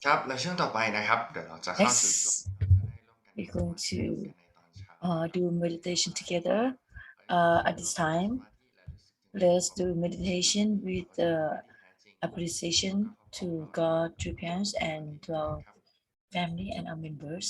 ครับและช่วงต่อไปนะครับเดี๋ยวเราจะเข้าสู่ช่วง Next, we're going to do meditation together. At this time, let's do meditation with appreciation to God, to parents, and to our family and our members.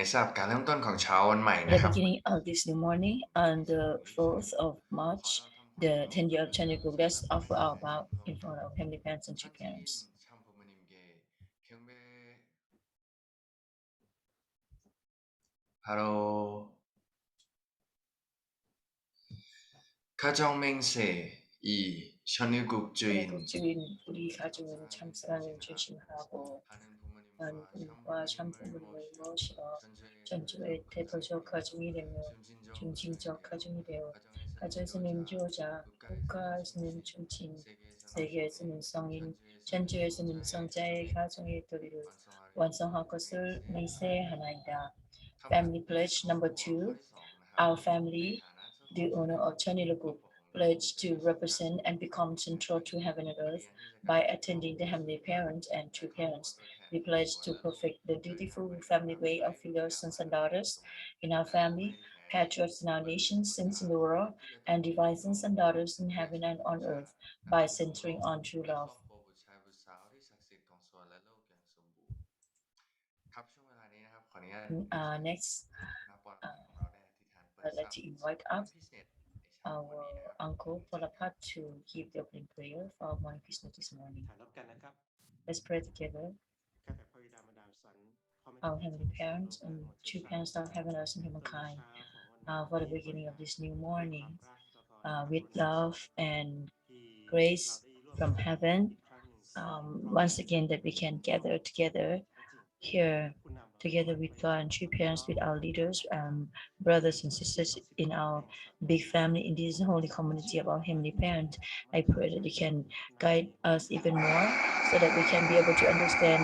At the beginning of this new morning, on the 4th of March, the 10th year of Chinese Group, let's offer our bow in front of family, parents, and two parents. Hello. 가정맹세 이 현일국주인 주인 우리 가족은 참 사랑을 조심하고 부모님과 참 부모님을 모시고 전주의 대표적 가정이 되며 중심적 가정이 되어 가정에서는 지도자, 국가에서는 중심, 세계에서는 성인, 전주에서는 성자의 가정의 도리를 완성할 것을 맹세하나이다. Family pledge number 2. Our family, the owner of Chanila Group, pledge to represent and become central to heaven and earth by attending the heavenly parents and true parents. We pledge to perfect the dutiful family way of filial sons and daughters in our family, patriots in our nation, saints in the world, and divine sons and daughters in heaven and on earth by centering on true love. Next, I'd like to invite up our uncle Polapat to give the opening prayer for our morning peace this morning. Let's pray together. Our heavenly parents and true parents of heaven, earth, and humankind, for the beginning of this new morning, with love and grace from heaven, once again that we can gather together here together with God and true parents, with our leaders, brothers and sisters in our big family in this holy community of our heavenly parent. I pray that you can guide us even more so that we can be able to understand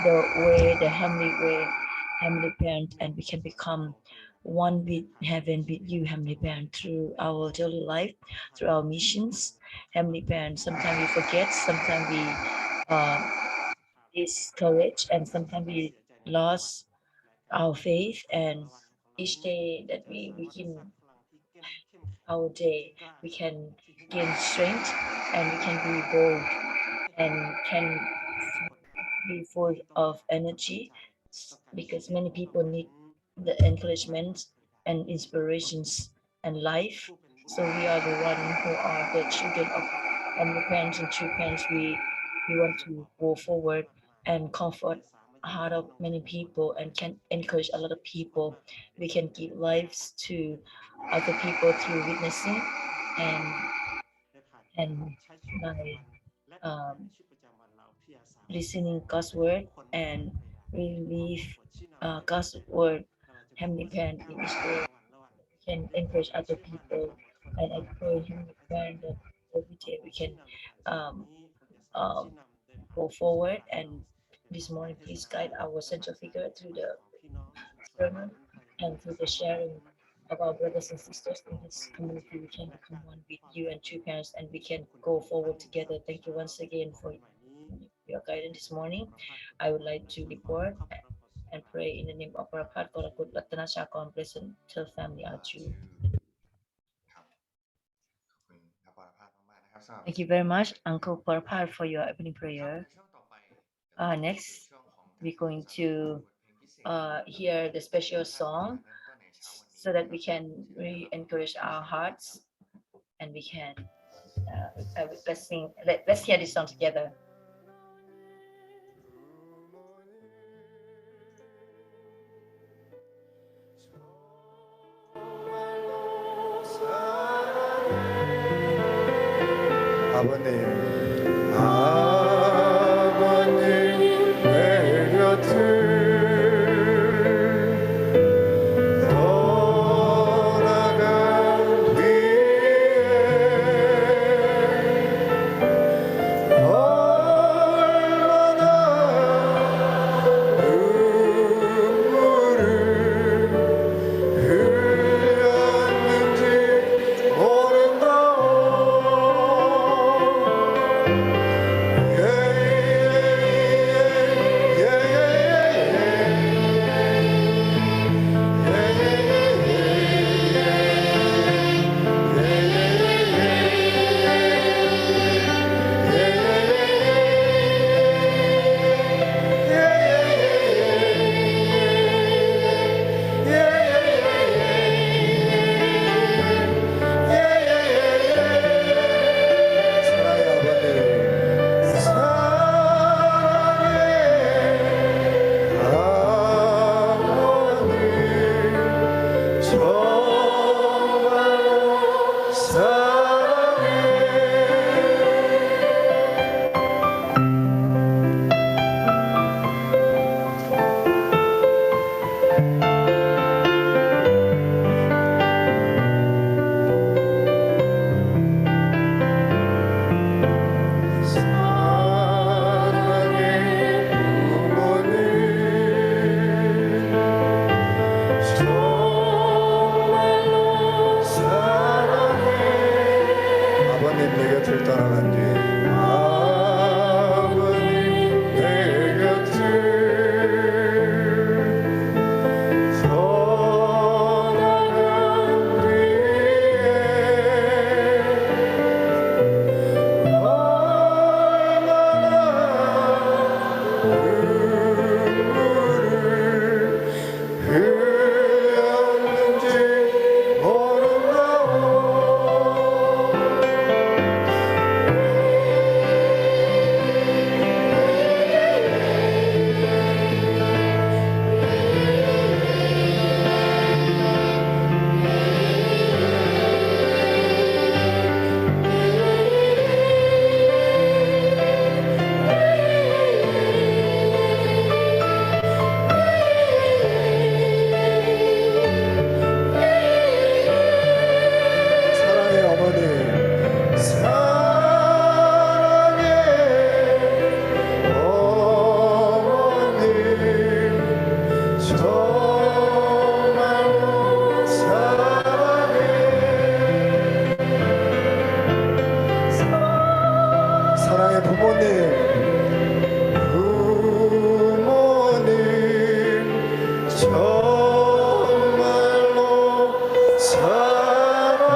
the heavenly parent, and we can become one with heaven, with you, heavenly parent, through our daily life, through our missions. Heavenly parent, sometimes we forget, sometimes we discourage, and sometimes we lost our faith, and each day that we begin our day, we can gain strength, and we can be bold, and can be full of energy, because many people need the encouragement and inspirations and life. So we are the one who are the children of the parents and true parents. We want to go forward and comfort heart of many people, and can encourage a lot of people. We can give lives to other people through witnessing, and by listening God's word and relieve God's word, Heavenly Parent, in each day. We can encourage other people, and I pray, Heavenly Parent, that every day we can um, um, go forward. And this morning, please guide our central figure through the sermon and through the sharing of our brothers and sisters in this community. We can become one with you and true parents, and we can go forward together. Thank you once again for your guidance this morning. I would like to report and pray in the name of our Pat Gorakut Ratana Shakon, Blessed Tell Family Archu. ครับขอบคุณครับปรภาสมากๆนะครับสำหรับ Thank you very much, Uncle Parpat, for your opening ครับ prayer. ในช่วงต่อไปเดี๋ยวเราจะเข้าสู่ Next, ช่วงของการ we're ฟัง going สรร to เสริญบทเพลงพิเศษ hear the special ที่ท่านจะ song มาเริ่มต้นในเช้าวันนี้ so that we can re-encourage our hearts and we can let's sing. Let's hear this song together. 아버님, 아버님 내 곁을 떠나간 뒤에 얼마나 눈물을 흘렸는지 모른다오. 아버님 내 곁을 떠나간 뒤 아버님 내 곁을 떠나간 뒤에 얼마나 눈물을 흘렸는지 모른다오. 사랑의 어머니, 사랑의 어머니, 정말로 사랑해. 사랑의 부모님, 부모님, 정말로 사랑해.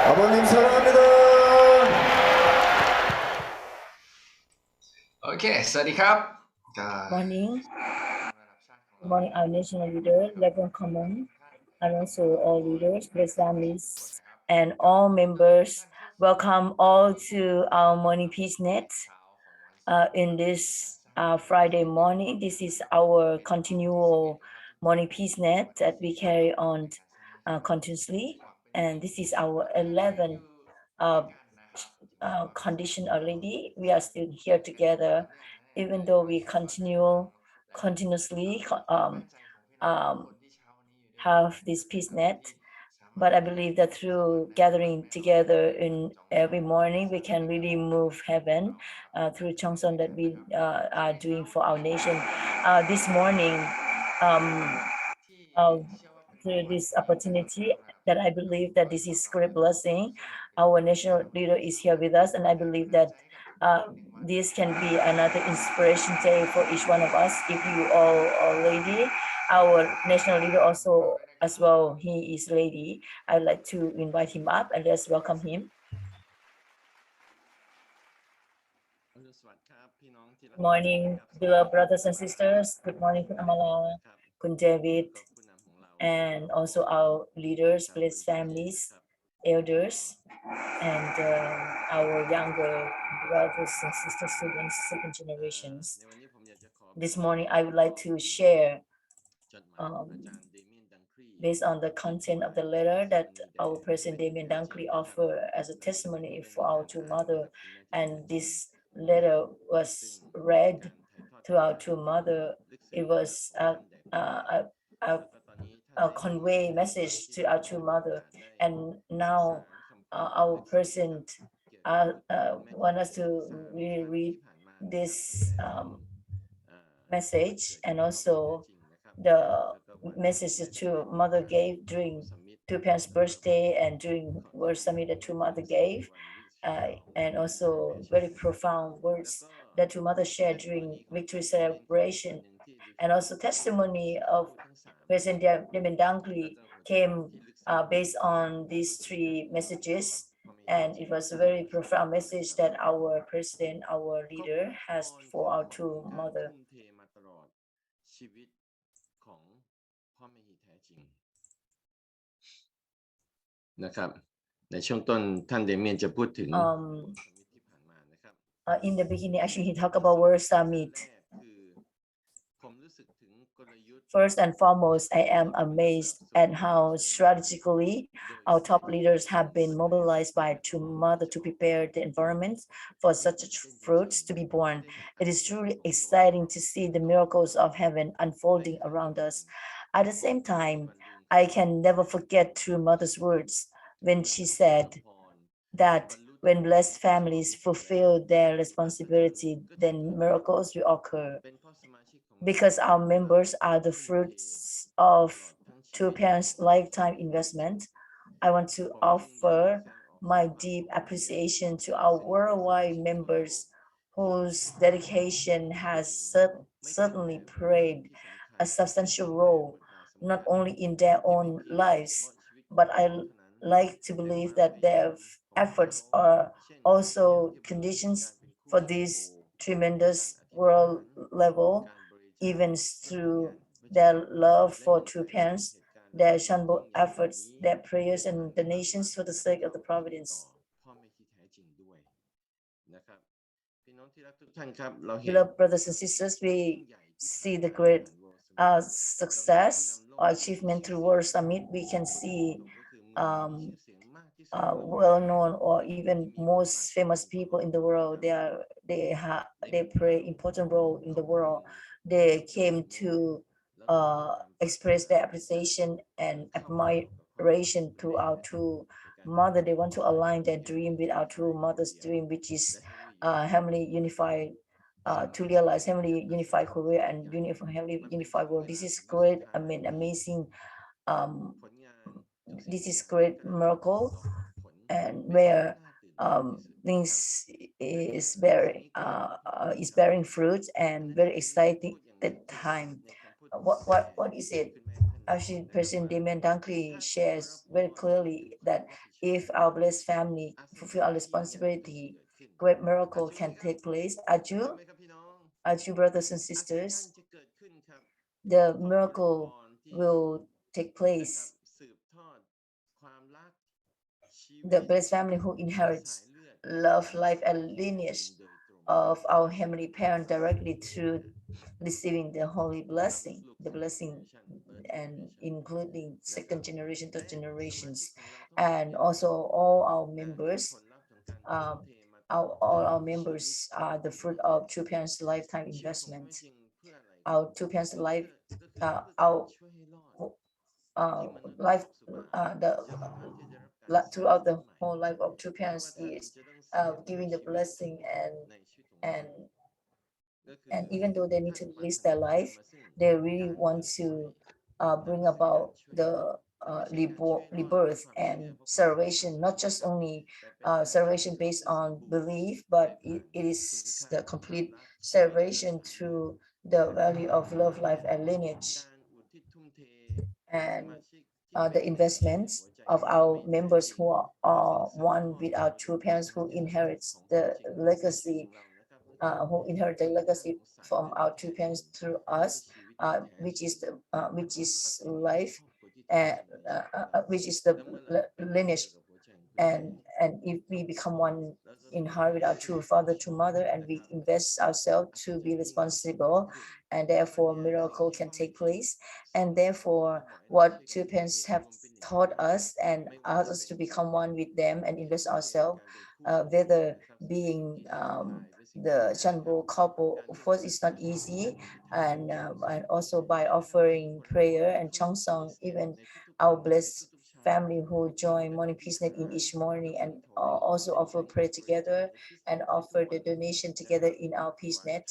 아버님 사랑합니다. โอเค สวัสดีครับก็ Morning, ระดับชาติของ good เรา morning, our national leader, Reverend Common, and also all leaders, their families, and all members. Welcome all to our Morning Peace Net เช้าของวันศุกร์ in this Friday morning. This is our continual Morning Peace Net that we carry on continuously. and this is our 11th condition already. We are still here together, even though we continuously have this peace net. But I believe that through gathering together in every morning, we can really move heaven through Cheongson that we are doing for our nation. This morning, through this opportunity, that I believe that this is great blessing. Our national leader is here with us, and I believe that this can be another inspiration day for each one of us. If you all are lady, our national leader also as well, he is lady. I'd like to invite him up and let's welcome him. Good morning, beloved brothers and sisters. Good morning, Kun Amala, Kun David, and also our leaders, blessed families, elders, and our younger brothers and sisters, students, second generations. This morning, I would like to share based on the content of the letter that our President Damien Dunkley offered as a testimony for our two mother, and this letter was read to our two mother. It was a convey message to our two mother, and now our President want us to really read this message, and also the message that two mother gave during two parents' birthday and during World Summit that two mother gave, and also very profound words that two mother shared during victory celebration, and also testimony of President Damien Dunkley came based on these three messages. And it was a very profound message that our president, our leader, has for our two mother. ชีวิตของพ่อแม่ที่แท้จริงนะครับในช่วงต้นท่านเดเมียนจะพูดถึง ที่ผ่านมานะครับ in the beginning, actually, he talked about World Summit. ผมรู้สึกถึงกลยุทธ์ First and foremost, I am amazed at how strategically our top leaders have been mobilized by two mother to prepare the environment for such fruits to be born. It is truly exciting to see the miracles of heaven unfolding around us. At the same time, I can never forget True Mother's words when she said that when blessed families fulfill their responsibility, then miracles will occur. Because our members are the fruits of two parents' lifetime investment, I want to offer my deep appreciation to our worldwide members whose dedication has certainly played a substantial role, not only in their own lives, but I like to believe that their efforts are also conditions for this tremendous world level events through their love for true parents, their shamble efforts, their prayers and donations for the sake of the providence. Beloved brothers and sisters, we see the great success or achievement through World Summit. We can see well-known or even most famous people in the world. They play important role in the world. They came to express their appreciation and admiration to our two mother. They want to align their dream with our two mother's dream, which is heavenly unified, to realize heavenly unified Korea and heavenly unified world. This is great. I mean, amazing. This is great miracle, and where things is bearing fruit and very exciting that time. What is it? Actually, President Damien Dunkley shares very clearly that if our blessed family fulfill our responsibility, great miracle can take place. Aju brothers and sisters, the miracle will take place. The blessed family who inherits love, life, and lineage of our Heavenly Parent directly through receiving the holy blessing, and including second generation, third generations, and also all our members. All our members are the fruit of True Parents lifetime investment. Our True Parents life, our life, throughout the whole life of True Parents is giving the blessing, and even though they need to risk their life, they really want to bring about the rebirth and salvation, not just only salvation based on belief, but it is the complete salvation through the value of love, life, and lineage. And the investments of our members who are one with our True Parents, who inherits the legacy, who inherit the legacy from our True Parents through us, which is life, and which is the lineage. And if we become one in heart with our true father, true mother, and we invest ourselves to be responsible, and therefore miracle can take place. And therefore what True Parents have taught us and asked us to become one with them and invest ourselves, whether being the Chanbo couple, of course it's not easy, and also by offering prayer and Cheongsong, even our blessed family who join Morning Peace Net in each morning, and also offer prayer together, and offer the donation together in our Peace Net,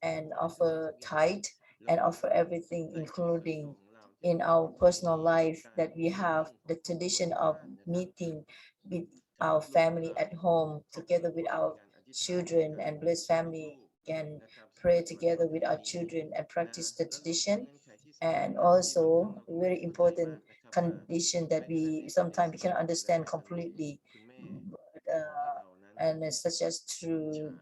and offer tithe, and offer everything, including in our personal life, that we have the tradition of meeting with our family at home together with our children, and blessed family can pray together with our children and practice the tradition. And also very important condition that we sometimes can understand completely, and such as through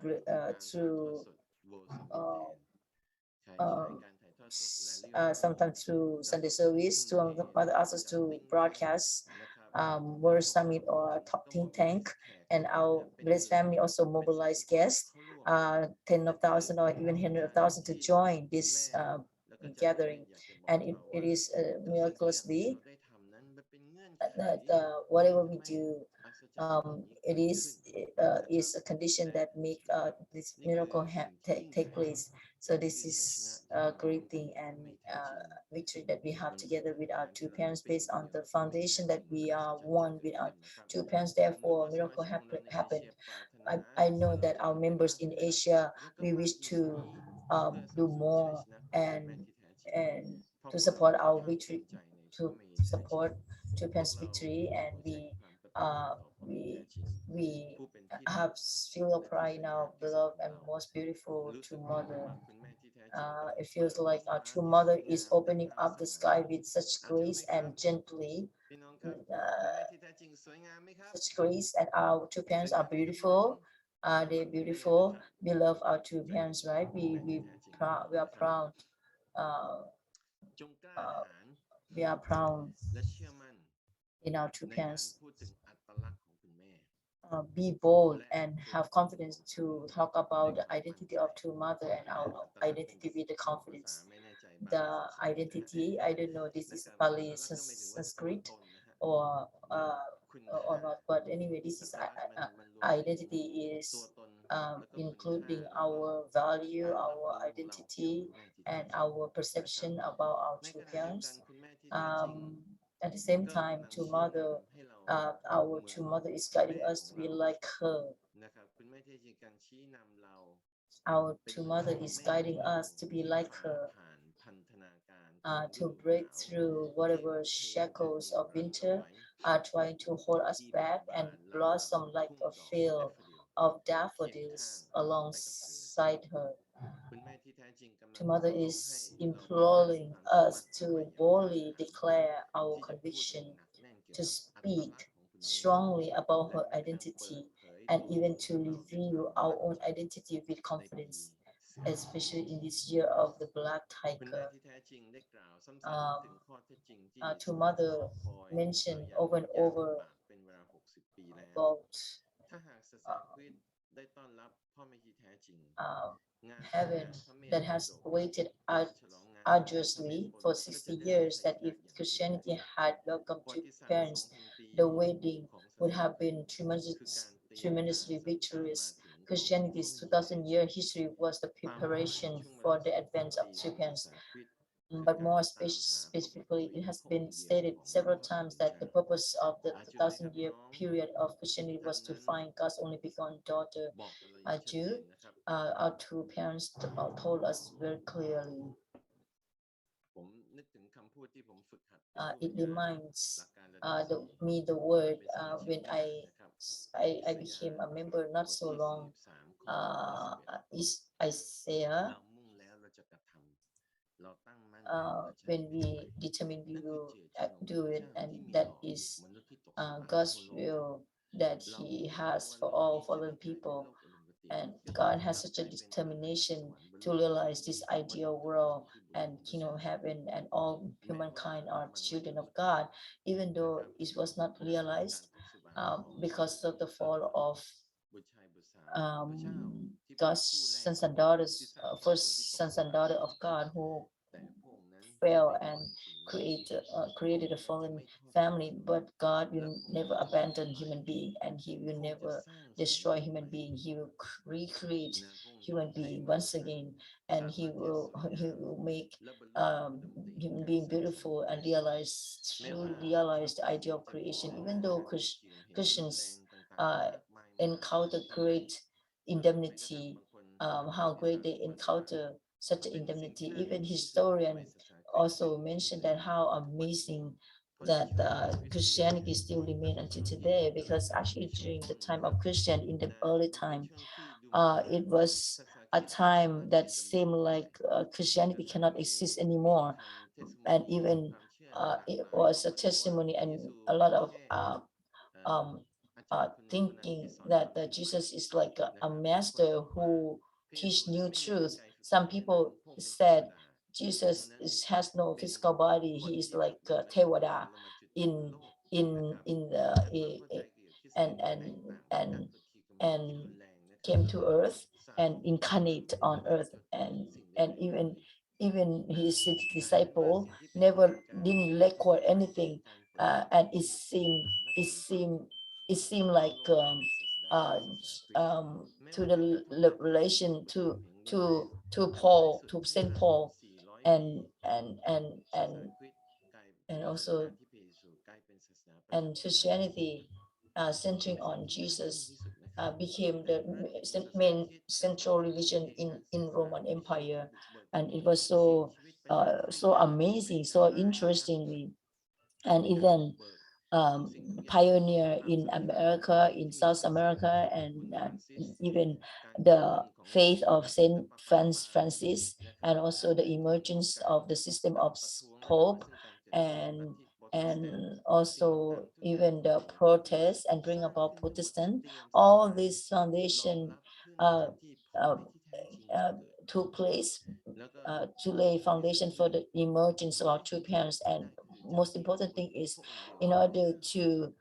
sometimes through Sunday service, to other us to broadcast World Summit or Top Think Tank. And our blessed family also mobilize guests, 10,000 or even 100,000 to join this gathering. And it is miraculously that whatever we do, it is a condition that make this miracle take place. So this is a great thing, and victory that we have together with our True Parents, based on the foundation that we are one with our True Parents. Therefore miracle happened. I know that our members in Asia, we wish to do more, and to support our victory, to support True Parents victory. And we have filial pride in our beloved and most beautiful True Mother. It feels like our True Mother is opening up the sky with such grace and gently, such grace, and our True Parents are beautiful. They're beautiful. We love our True Parents, right? We are proud. Uh, uh, we are proud in our True Parents. Be bold and have confidence to talk about the identity of True Mother, and our identity with the confidence. The identity, I don't know, this is Pali Sanskrit or not, but anyway, this is identity is including our value, our identity, and our perception about our True Parents. At the same time, True Mother, our True Mother is guiding us to be like her. Our True Mother is guiding us to be like her, to break through whatever shackles of winter are trying to hold us back, and blossom like a field of daffodils alongside her. True Mother is imploring us to boldly declare our conviction, to speak strongly about her identity, and even to reveal our own identity with confidence, especially in this year of the Black Tiger. True Mother mentioned over and over about heaven that has waited arduously for 60 years, that if Christianity had welcomed two parents, the wedding would have been tremendously victorious. Christianity's 2000-year history was the preparation for the advent of two parents. But more specifically, it has been stated several times that the purpose of the 2000-year period of Christianity was to find God's only begotten daughter, Jew. Our two parents told us very clearly. It reminds me the word when I became a member not so long. Is Isaiah. When we determine we will do it, and that is God's will that He has for all fallen people. And God has such a determination to realize this ideal world and kingdom of heaven, and all humankind are children of God, even though it was not realized because of the fall of God's sons and daughters, first sons and daughter of God who fell and created a fallen family. But God will never abandon human being, and He will never destroy human being. He will recreate human being once again, and He will make human being beautiful and truly realize the idea of creation. Even though Christians encounter great indemnity, how great they encounter such indemnity. Even historians also mentioned that how amazing that Christianity still remain until today, because actually during the time of Christian, in the early time, it was a time that seemed like Christianity cannot exist anymore, and even it was a testimony and a lot of thinking that Jesus is like a master who teach new truth. Some people said Jesus has no physical body. He is like Tewada in the and came to earth and incarnate on earth, and even his disciple never didn't record anything, and it seemed it seemed like uh, to the relation to Paul, to Saint Paul, and also and Christianity centering on Jesus became the main central religion in Roman Empire, and it was so amazing, so interestingly, and even pioneer in America, in South America, and even the faith of Saint Francis, and also the emergence of the system of Pope, and also even the protest and bring about Protestant. All this foundation uh, uh, took place to lay foundation for the emergence of our two parents. And most important thing is, in order to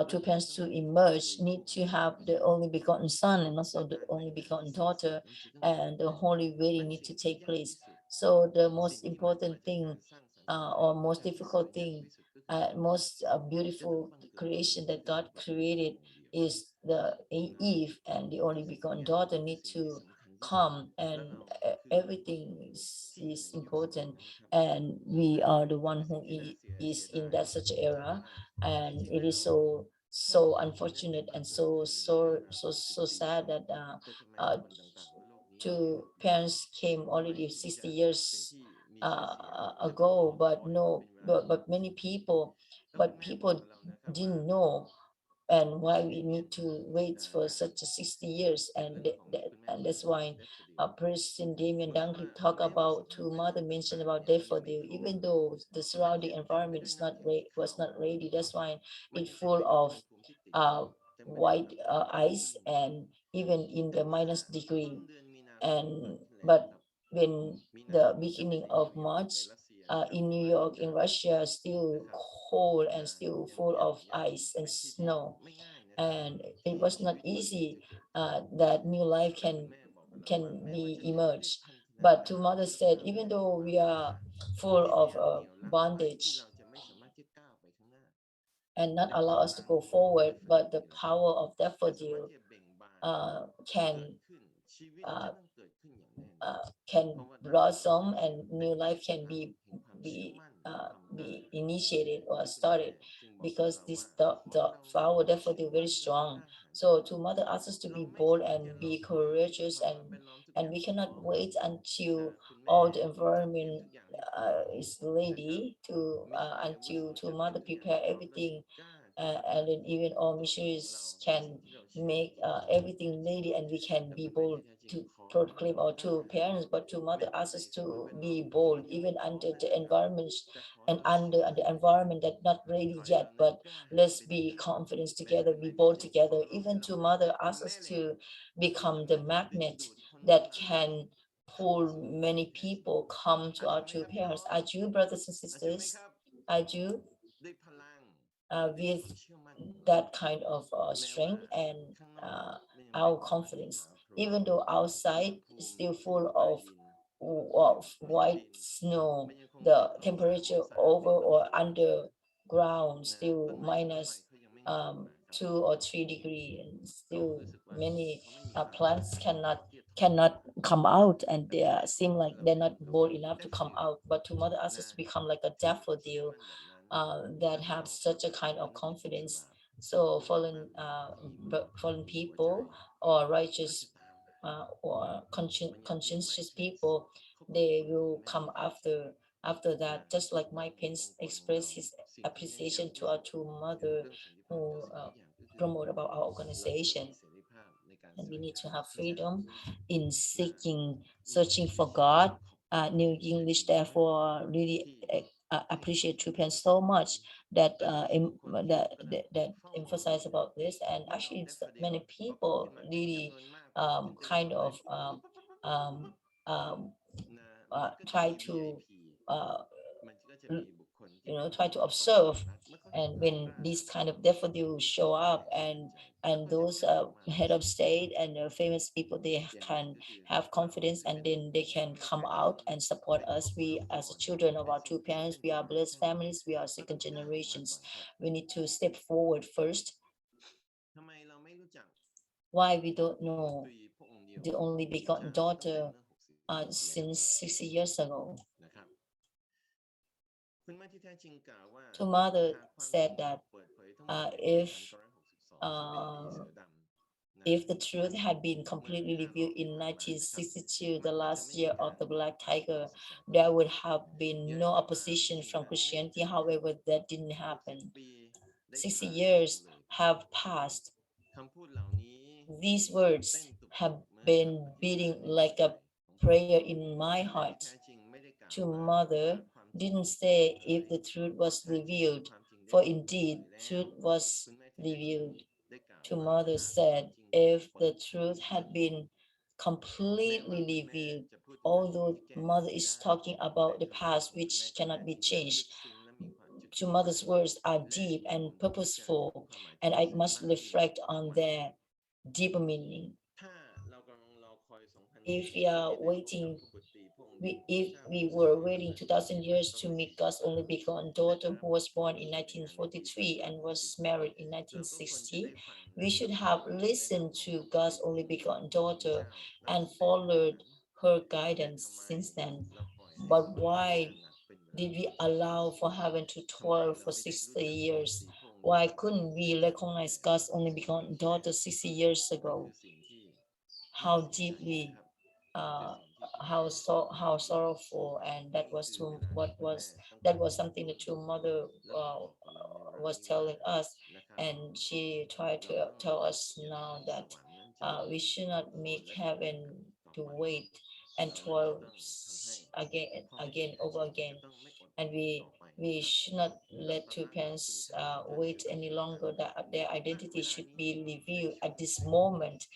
two parents to emerge, need to have the only begotten son and also the only begotten daughter, and the holy wedding need to take place. So the most important thing or most difficult thing, most beautiful creation that God created is the Eve, and the only begotten daughter need to come, and everything is important, and we are the one who is in that such era, and it is so unfortunate and so sad that two parents came already 60 years ago, but no, but many people, but people didn't know, and why we need to wait for such a 60 years. And and that's why President Damian Dunkley talk about to mother mentioned about daffodil, even though the surrounding environment is not was not ready. That's why it full of uh, white ice, and even in the minus degree. And but when the beginning of March in New York, in Russia, still cold and still full of ice and snow. and it was not easy that new life can be emerged. But two mothers said, even though we are full of bondage and not allow us to go forward, but the power of daffodil can uh, can blossom and new life can be initiated or started, because the flower daffodil very strong. So to mother asks us to be bold and be courageous, and we cannot wait until all the environment is ready to until to mother prepare everything, and then even all missionaries can make everything ready and we can be bold to proclaim, or to parents, but to mother asks us to be bold even under the environments and under the environment that not ready yet, but let's be confident together, be bold together. Even to mother asks us to become the magnet that can pull many people come to our true parents. Are you, brothers and sisters? Are you with that kind of strength and our confidence, even though outside is still full of white snow, the temperature over or underground still minus 2 or 3 degrees, and still many plants cannot come out, and they seem like they're not bold enough to come out. But to mother us to become like a daffodil that have such a kind of confidence. So fallen people or righteous or conscientious people, they will come after that. Just like Mike Pence expressed his appreciation to our two mother who promote about our organization. And we need to have freedom in searching for God. New English, therefore, really appreciate Chupian so much that, that emphasize about this. And actually, it's many people really kind of um, um, try to uh, try to observe, and when these kind of daffodils show up, and those head of state and famous people, they can have confidence, and then they can come out and support us. We as children of our two parents, we are blessed families, we are second generations. We need to step forward first. Why we don't know the only begotten daughter since 60 years ago? Two mother said that uh, if uh, if the truth had been completely revealed in 1962, the last year of the Black Tiger, there would have been no opposition from Christianity. However, that didn't happen. 60 years have passed. These words have been beating like a prayer in my heart. To mother didn't say if the truth was revealed, for indeed truth was revealed. To mother said if the truth had been completely revealed, although mother is talking about the past which cannot be changed. To mother's words are deep and purposeful, and I must reflect on their deeper meaning. If we are waiting, if we were waiting 2000 years to meet God's only begotten daughter, who was born in 1943 and was married in 1960, we should have listened to God's only begotten daughter and followed her guidance since then. But why did we allow for heaven to toil for 60 years? Why couldn't we recognize God's only begotten daughter 60 years ago? How deeply uh, how sorrowful, and that was to what was that was something the true mother was telling us, and she tried to tell us now that we should not make heaven to wait and toil again over again, and we should not let two parents wait any longer, that their identity should be revealed at this moment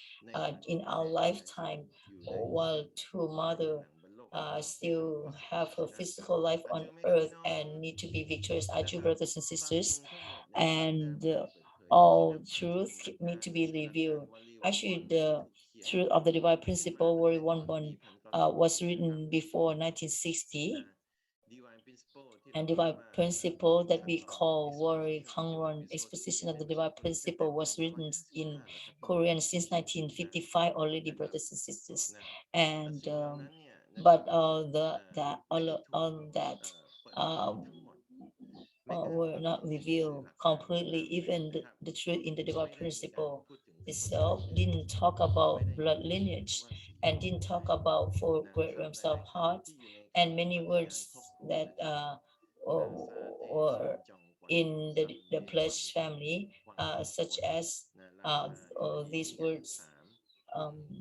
in our lifetime, while two mother still have her physical life on earth and need to be victorious. Are you, brothers and sisters? And all truth need to be revealed. Actually, the truth of the divine principle, Worry One Born, was written before 1960. And divine principle that we call Worry Kangwon exposition of the divine principle was written in Korean since 1955 already, brothers and sisters. And but all that were not revealed completely. Even the truth in the divine principle itself didn't talk about blood lineage and didn't talk about four great realms of heart and many words that or in the pledge family, such as these words,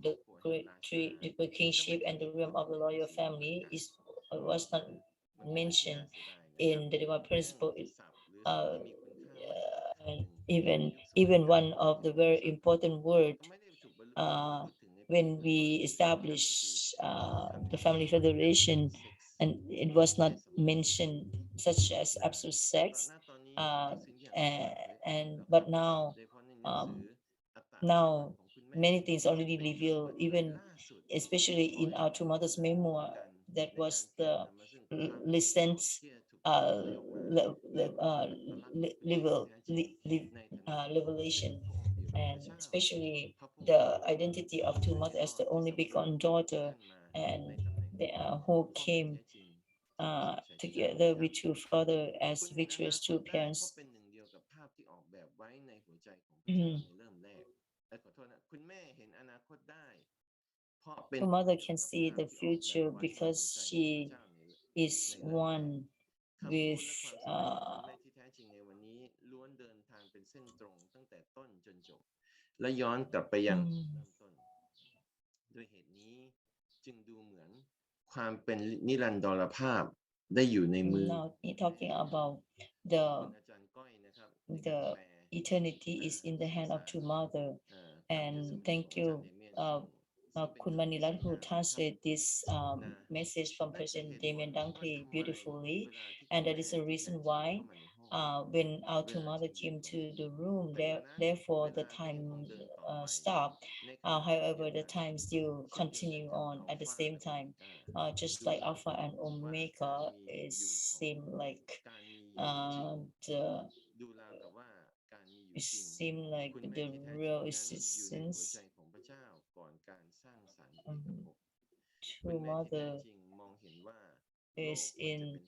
the great tree, the kingship and the realm of the royal family was not mentioned in the divine principle. And even one of the very important word uh, when we established the family federation, and it was not mentioned, such as absolute sex, uh, and but um, now many things already revealed, even especially in our two mothers memoir, that was the recent revelation, and especially the identity of two mothers as the only begotten daughter, and who came together with two father as victorious two parents. Two mother can see the future because she is one with และย้อนกลับไปยังด้วยเหตุนี้จึงดูเหมือนความเป็นนิรันดรภาพได้อยู่ในมือ now talking about the eternity is in the hand of two mother. And thank you, Kun Manirat, who translate this message from President Damian Dunkley beautifully. And that is the reason why when our two mother came to the room, therefore the time stopped. However, the time still continue on at the same time, just like Alpha and Omega is seem like it seemed like the real existence. True mother is in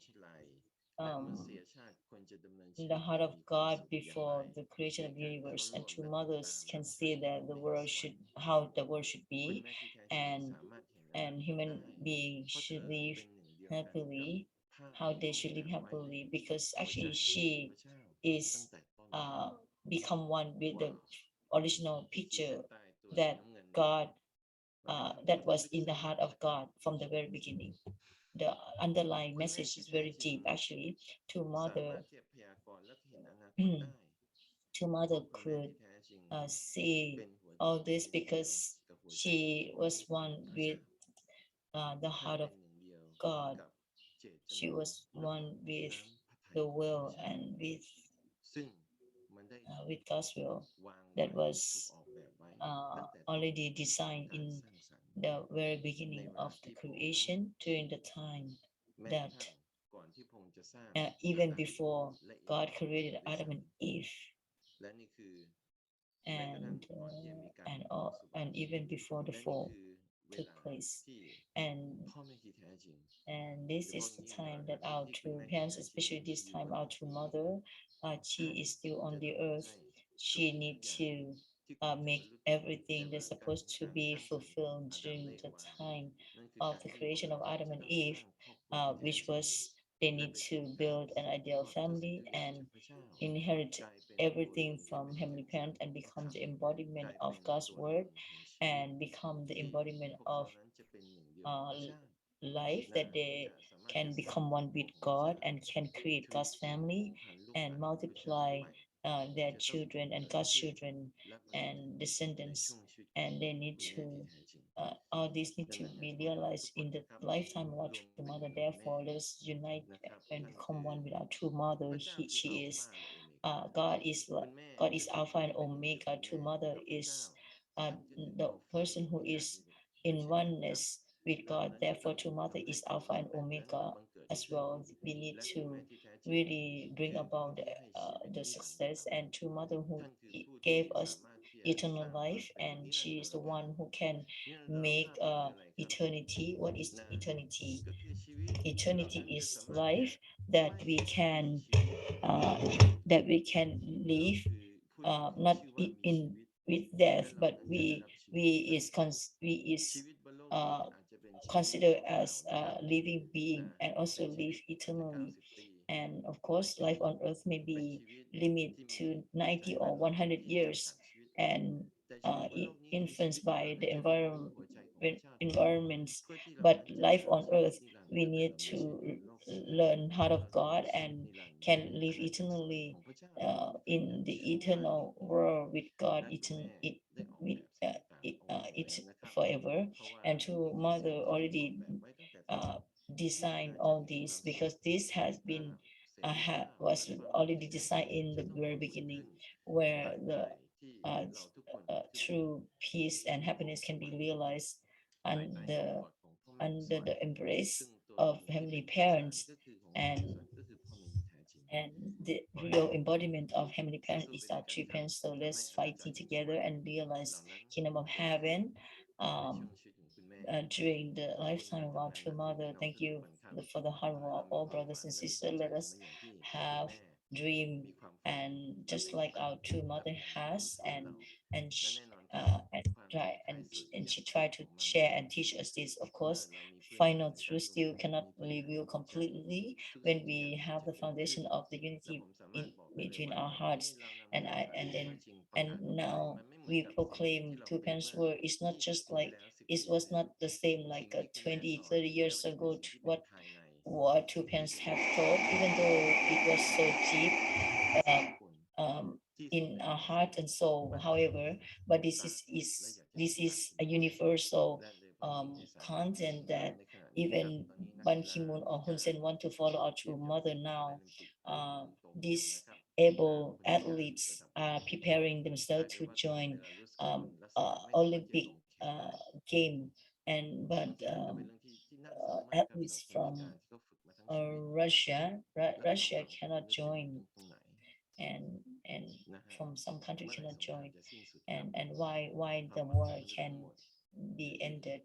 the heart of God before the creation of the universe, and true mothers can see that the world should, how the world should be, and human beings should live happily, how they should live happily, because actually she is become one with the original picture that God that was in the heart of God from the very beginning. The underlying message is very deep. Actually, two mother could see all this because she was one with the heart of God. She was one with the will and with God's will that was already designed in the very beginning of the creation, during the time that even before God created Adam and Eve, and even before the fall took place, and this is the time that our two parents, especially this time our two mother, she is still on the earth. She needs to make everything that's supposed to be fulfilled during the time of the creation of Adam and Eve, which was they need to build an ideal family and inherit everything from Heavenly Parent and become the embodiment of God's word and become the embodiment of life, that they can become one with God and can create God's family and multiply their children and God's children and descendants. And they need to all these need to be realized in the lifetime of our true mother. Therefore, let us unite and become one with our true mother. She is God is Alpha and Omega. To Mother is the person who is in oneness with God. Therefore, to Mother is Alpha and Omega as well. We need to really bring about the success, and to Mother who gave us eternal life, and she is the one who can make eternity. What is eternity? Eternity is life that we can uh, live, not in with death, but we is uh, considered as a living being and also live eternally. And of course, life on earth may be limited to 90 or 100 years, and influenced by the environments. But life on earth, we need to learn heart of God and can live eternally in the eternal world with God, with it forever. And to Mother already uh, designed all this, because this has been was already designed in the very beginning, where the uh, true peace and happiness can be realized under the embrace of heavenly parents. And the real embodiment of heavenly parents is our three parents. So let's fighting together and realize kingdom of heaven during the lifetime of our true mother. Thank you for the hard work, all brothers and sisters. Let us have dream, and just like our true mother has, and sh- and try and she tried to share and teach us this. Of course, final truth still cannot reveal completely when we have the foundation of the unity in between our hearts. And now we proclaim two parents word. It's not just like it was not the same like 20, 30 years ago, what two parents have taught, even though it was so deep in our heart and soul. However, but this is a universal content that even Ban Ki-moon or Hun Sen want to follow our true mother now. These able athletes are preparing themselves to join Olympic game, and but athletes from Russia cannot join, and and from some country cannot join, and why the war can be ended,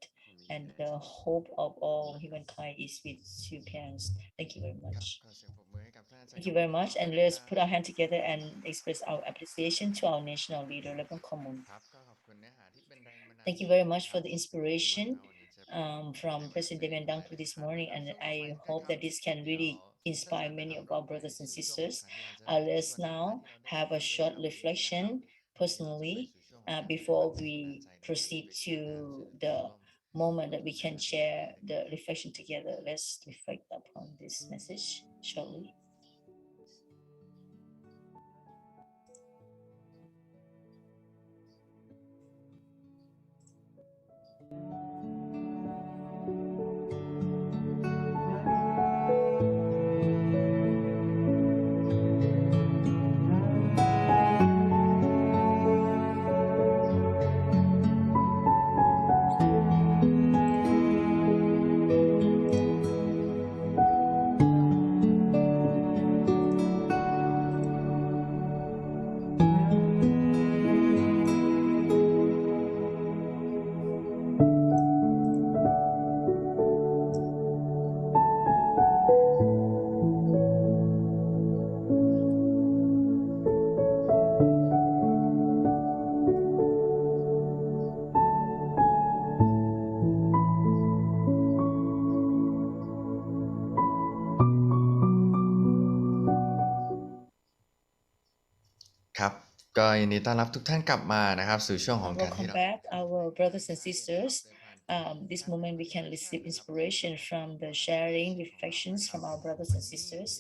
and the hope of all humankind is with two parents. Thank you very ครับ much. ขอเสียงปรบมือให้กับท่านอาจารย์ Thank ย you งยุท very ธ much, ด้วย and นะ let's ครับ put our hand together and express our appreciation to our national leader, Lepon Common. ครับก็ขอบคุณเนื้อหาที่เป็นแรงบันดาล Thank you ใจ very นะ much ครั for บ the ที่ว่า inspiration วันนี้จะเป็น from ได้มา President เป็น Devan อะไร Dangku นะ this ครับ morning, ครับ and ช่วงต่อ I ไปนะ hope ครับ that this can เดี๋ยว really ทุก inspire ท่าน many นะค of รับ our เราไป brothers and สู่ช่วง sisters. สำคัญที่เราจะได้ Let's ทบทวน now ที่เราได้ have a ฟังไป short ในวันนี้นะ ครับ reflection ก่อนที่เราจะไป personally สู่ช่วงของการปฏิ before บัติสิ่ง we บันดาลใจในวันนี้ proceed เบรก to นะครับเชิญ the ร่วม moment that we ใน can วันนี้ share เล็ก the น้อย reflection together. Let's reflect upon this message shortly.ครับ ก็ยินดีต้อนรับทุกท่านกลับมานะครับสู่ช่วงของการที่ Welcome เรา back, our brothers and sisters. This moment we can receive inspiration from the sharing reflections from our brothers and sisters.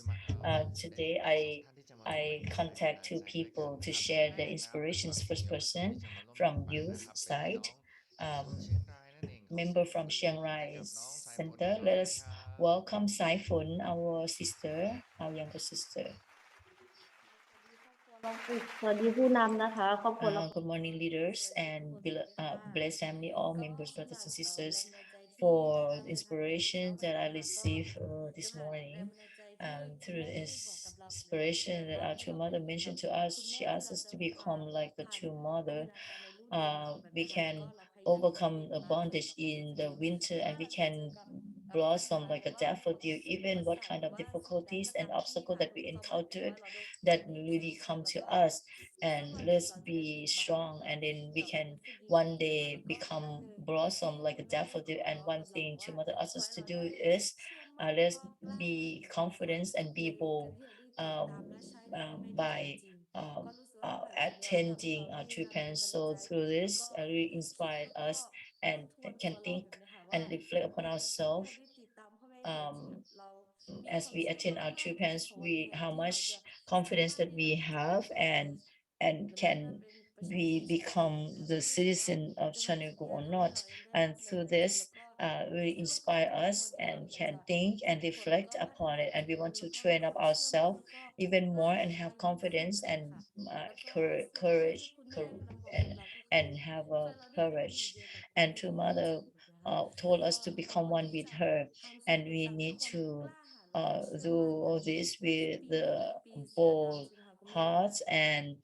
Today I contact two people to share the inspirations. First person from youth side, member from Chiang Rai Center. Let us welcome Sai Phun, our sister, our younger sister. Good morning, leaders and blessed family, all members, brothers and sisters, for the inspiration that I received this morning. Through this inspiration that our true mother mentioned to us, she asked us to become like the true mother. We can overcome the bondage in the winter, and we can blossom like a daffodil, even what kind of difficulties and obstacles that we encountered that really come to us. And let's be strong, and then we can one day become blossom like a daffodil. And one thing to mother us to do is let's be confident and be bold by um, attending our true parents. So through this, really inspired us and can think and reflect upon ourselves. Um, as we attend our true parents, we how much confidence that we have, and can we become the citizen of Chanegu or not. And through this, really inspire us and can think and reflect upon it. And we want to train up ourselves even more and have confidence and courage, and have a courage. And to mother told us to become one with her, and we need to do all this with the bold hearts and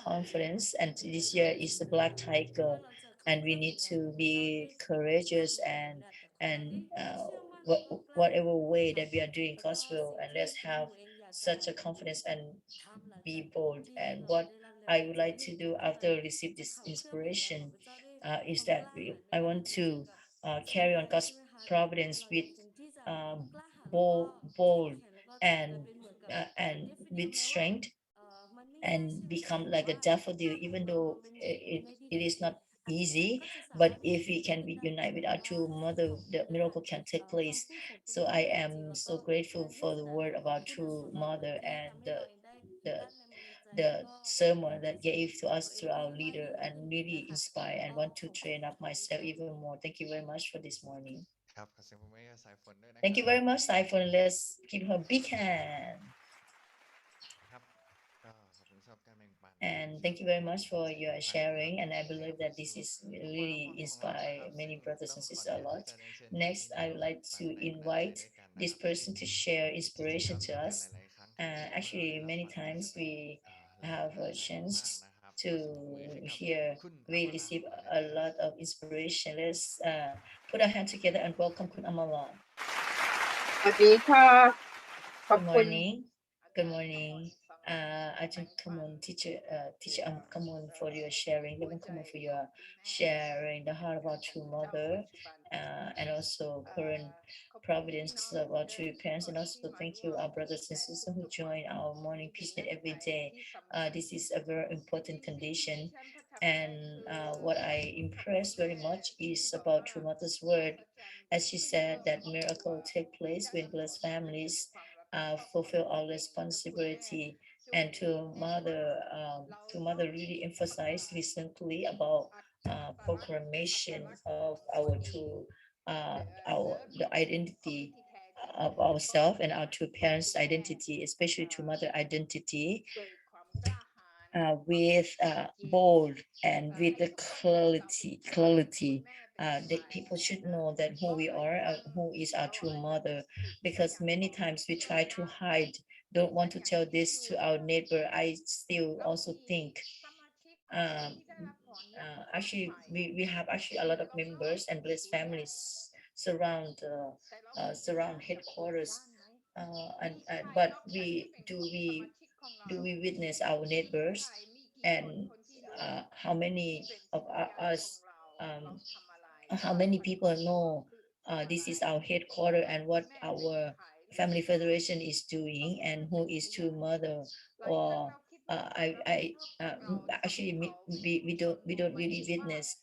confidence. And this year is the Black Tiger, and we need to be courageous and whatever way that we are doing God's will, and let's have such a confidence and be bold. And what I would like to do after receive this inspiration is that I want to carry on God's providence with bold and with strength, and become like a daffodil, even though it is not easy. But if we can be united with our true mother, the miracle can take place. So I am so grateful for the word of our true mother, and the the sermon that gave to us through our leader, and really inspire and want to train up myself even more. Thank you very much for this morning. ครับขอเสียงปรบมือให้กับสายฝนด้วยนะค Thank รับ you very much, Saifun. Let's give her a big hand. ครับก็ขอบคุณสำหรับการแบ่งปัน And thank you very much for your sharing. And I believe that this is really inspire many brothers and sisters a lot. Next, I would like to invite this person to share inspiration to us. Actually, many times we have a chance to hear, we receive a lot of inspiration. Let's put our hand together and welcome Kun Amala. สวัสดีค่ะ ขอบ Good คุณ morning. Good morning. Ajahn Kamun, teacher Kamun, for your sharing. Lebon Kamun for your sharing the heart of our true mother, and also current providence of our true parents. And also thank you, our brothers and sisters who join our morning peace meet every day. This is a very important condition. And what I impressed very much is about true mother's word, as she said that miracle take place when blessed families fulfill our responsibility. And to mother really emphasize recently about proclamation of our true the identity of ourselves and our true parents' identity, especially to mother identity, with bold and with the clarity. That people should know that who we are, who is our true mother, because many times we try to hide, don't want to tell this to our neighbor. I still also think actually we have actually a lot of members and blessed families surround headquarters, but do we witness our neighbors, and how many of us, how many people know this is our headquarter and what our family federation is doing, and who is true mother. Or actually we don't really witness.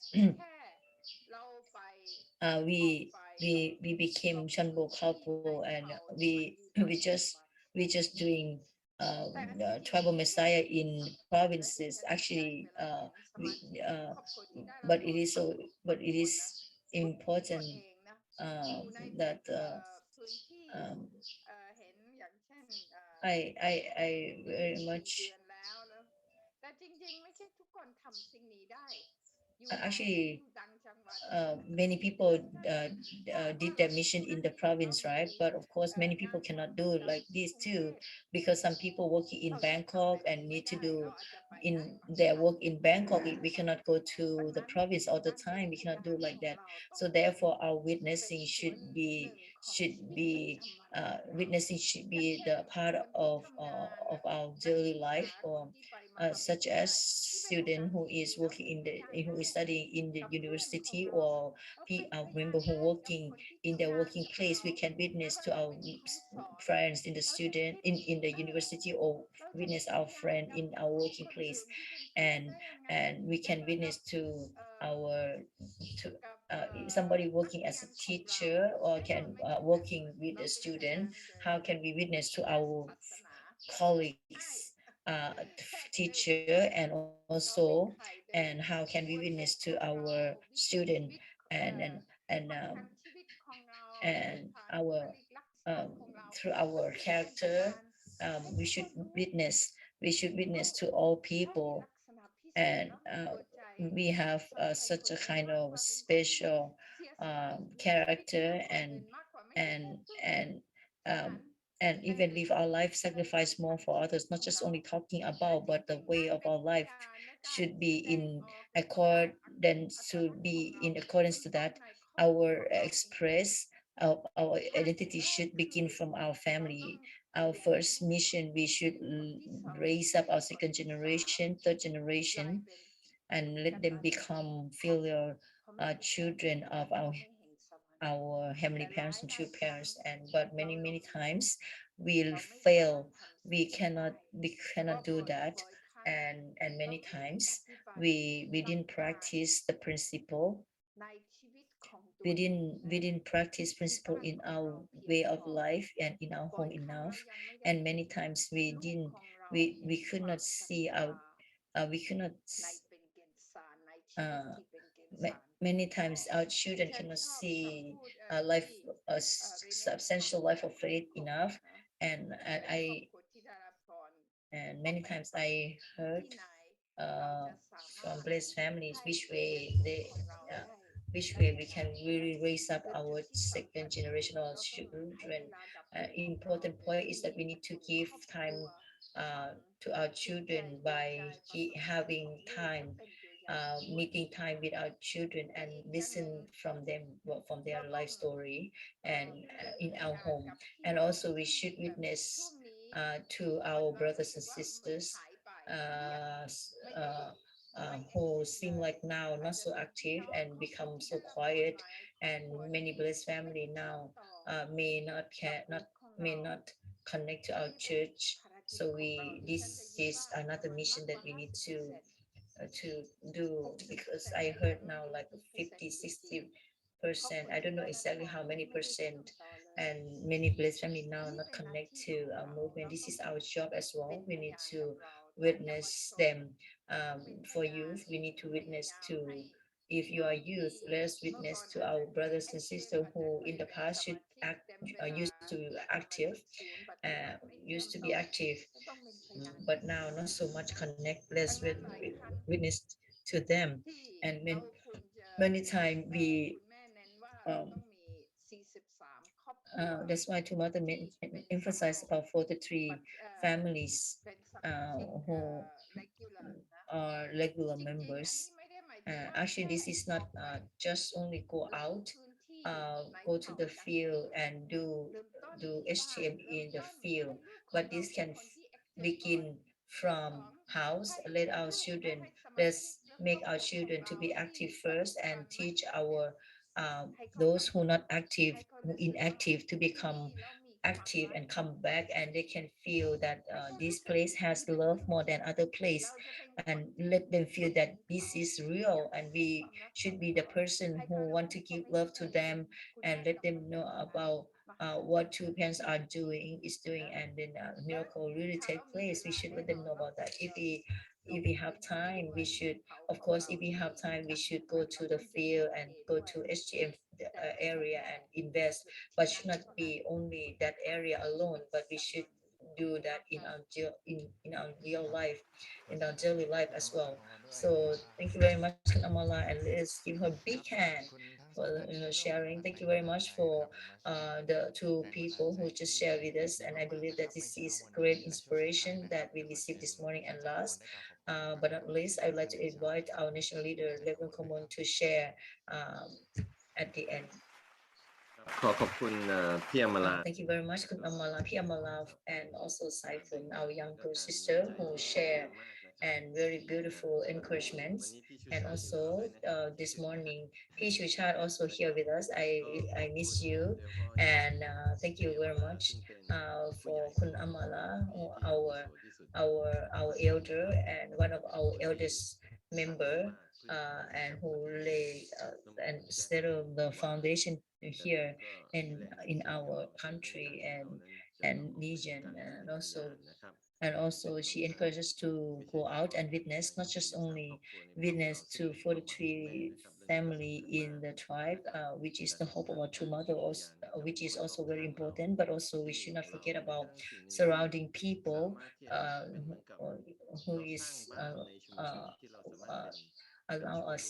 We became Shanbo Kalpo, and we just doing tribal messiah in provinces. Actually, but it is so, but it is important that I very much actually many people did their mission in the province, right? But of course, many people cannot do like this too, because some people working in Bangkok and need to do in their work in Bangkok. We cannot go to the province all the time. We cannot do like that. So therefore, our witnessing witnessing should be the part of our daily life, or such as student who is working who is studying in the university, or member who working in their working place. We can witness to our friends in the student in the university, or witness our friend in our working place, and we can witness to our to somebody working as a teacher, or can working with a student. How can we witness to our colleagues, teacher, and also, and how can we witness to our student, and and our um, through our character. We should witness to all people, and we have such a kind of special character, and and um, and even live our life, sacrifice more for others, not just only talking about, but the way of our life should be in accordance to that. Our express our identity should begin from our family. Our first mission, we should raise up our second generation, third generation, and let them become filial children of our heavenly parents and true parents. And but many times we'll fail. We cannot do that, and many times we didn't practice the principle. We didn't practice principle in our way of life and in our home enough, and many times we could not see our we could not uh, many times our children cannot see a life, a substantial life of faith enough. And many times I heard uh, from blessed families which way we can really raise up our second generation of children. Important point is that we need to give time to our children by having time, meeting time with our children, and listen from them, from their life story, and in our home. And also we should witness to our brothers and sisters, uh, who seem like now not so active and become so quiet, and many blessed family now may not connect to our church. So this is another mission that we need to do, because I heard now like 50-60%. I don't know exactly how many percent, and many blessed family now not connect to our movement. This is our job as well. We need to witness them. For youth, we need to witness to. If you are youth, let us witness to our brothers and sisters who in the past should used to active, uh, used to be active, but now not so much connect. Let's witness to them. And many time we that's why two mother emphasize about 43 families who are regular members. Actually, this is not just only go out, go to the field and do HTM in the field, but this can begin from house. Let's make our children to be active first, and teach our those who not active, who inactive, to become active and come back, and they can feel that this place has love more than other place, and let them feel that this is real, and we should be the person who want to give love to them, and let them know about what two parents are doing, and then miracle really take place. We should let them know about that. If we have time, we should, of course, if we have time, we should go to the field and go to HGM area and invest, but should not be only that area alone, but we should do that in our real life, in our daily life as well. So thank you very much, Kun Amala, and let's give her a big hand for sharing. Thank you very much for the two people who just shared with us, and I believe that this is great inspiration that we received this morning. And last, but not least, I would like to invite our national leader, Reverend Common, to share at the end. ขอขอบคุณพี่อมรา Thank you very much, Kun Amala, Pi Amala, and also Saifun, our younger sister, who share and very beautiful encouragements. And also this morning, Pi Shuchat also here with us. I miss you, and thank you very much for Kun Amala, our elder and one of our eldest member, and who lay and settled the foundation here in our country and region, and also she encourages to go out and witness, not just only witness to 43 family in the tribe, which is the hope of our true mother, also, which is also very important, but also we should not forget about surrounding people who is allow us,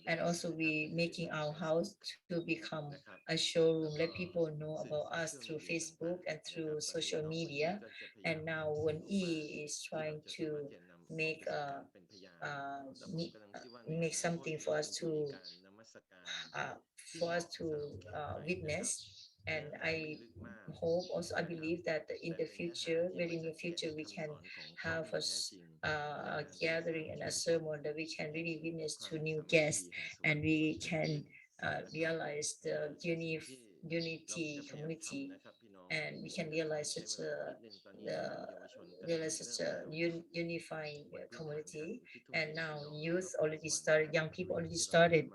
and also we making our house to become a showroom, let people know about us through Facebook and through social media. And now when is trying to make make something for us to witness. And I hope also, I believe that in the future, very near future, we can have a gathering and a sermon that we can really witness to new guests, and we can realize the unity community, and we can realize such a unifying community. And now youth already started, young people already started